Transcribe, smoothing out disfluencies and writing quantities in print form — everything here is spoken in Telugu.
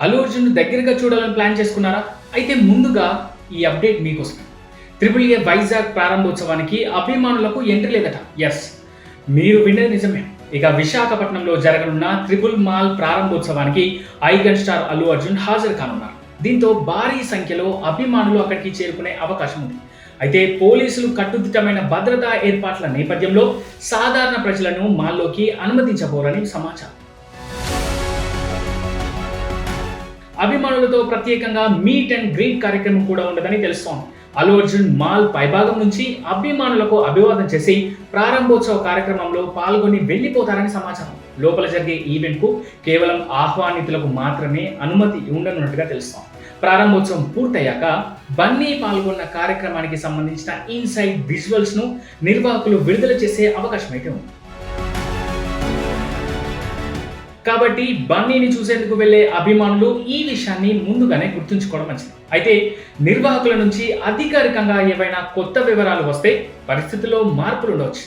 అల్లు అర్జున్ దగ్గరగా చూడాలని ప్లాన్ చేసుకున్నారా? అయితే ముందుగా ఈ అప్డేట్ మీకోసం. ట్రిపుల్ ఏ వైజాగ్ ప్రారంభోత్సవానికి అభిమానులకు ఎంట్రీ లేదట. ఎస్, మీరు విన్నది నిజమే. ఇక విశాఖపట్నంలో జరగనున్న ట్రిపుల్ మాల్ ప్రారంభోత్సవానికి ఐకాన్ స్టార్ అల్లు అర్జున్ హాజరు కానున్నారు. దీంతో భారీ సంఖ్యలో అభిమానులు అక్కడికి చేరుకునే అవకాశం ఉంది. అయితే పోలీసులు కట్టుదిట్టమైన భద్రతా ఏర్పాట్ల నేపథ్యంలో సాధారణ ప్రజలను మాల్లోకి అనుమతించబోరని సమాచారం. అభిమానులతో ప్రత్యేకంగా మీట్ అండ్ గ్రీట్ కార్యక్రమం కూడా ఉండదని తెలుస్తోంది. అల్లు అర్జున్ మాల్ పైభాగం నుంచి అభిమానులకు అభివాదం చేసి ప్రారంభోత్సవ కార్యక్రమంలో పాల్గొని వెళ్లిపోతారని సమాచారం. లోపల జరిగే ఈవెంట్ కు కేవలం ఆహ్వానితులకు మాత్రమే అనుమతి ఉండనున్నట్టుగా తెలుస్తోంది. ప్రారంభోత్సవం పూర్తయ్యాక బన్నీ పాల్గొన్న కార్యక్రమానికి సంబంధించిన ఇన్సైడ్ విజువల్స్ ను నిర్వాహకులు విడుదల చేసే అవకాశం అయితే ఉంది. కాబట్టి బన్నీని చూసేందుకు వెళ్లే అభిమానులు ఈ విషయాన్ని ముందుగానే గుర్తుంచుకోవడం మంచిది. అయితే నిర్వాహకుల నుంచి అధికారికంగా ఏవైనా కొత్త వివరాలు వస్తే పరిస్థితుల్లో మార్పులు ఉండవచ్చు.